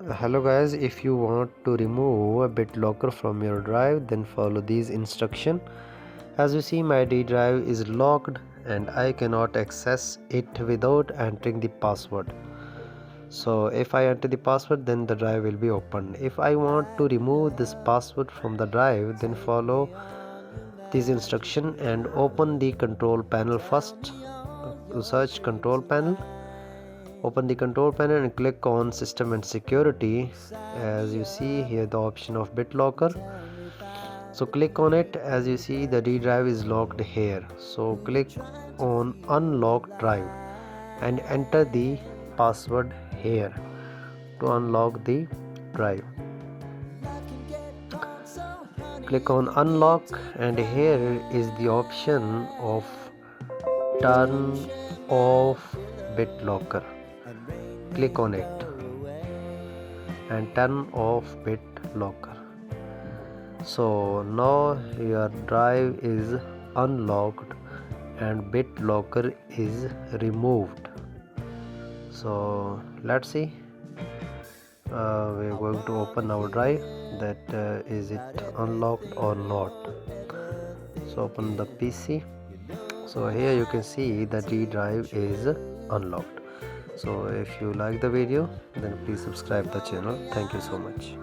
Hello guys, if you want to remove a BitLocker from your drive, then follow these instructions. As you see, my D drive is locked and I cannot access it without entering the password. So if I enter the password, then the drive will be opened. If I want to remove this password from the drive, then follow this instruction and open the control panel first. To search control panel, open the control panel and click on system and security. As you see here, the option of BitLocker, so click on it. As you see, the D drive is locked here, so click on unlock drive and enter the password here to unlock the drive. Click on unlock and here is the option of turn off BitLocker. Click on it and turn off BitLocker. So now your drive is unlocked and BitLocker is removed. So let's see, we're going to open our drive, that is it unlocked or not. So open the PC. So here you can see the D drive is unlocked. So if you like the video, then please subscribe the channel. Thank you so much.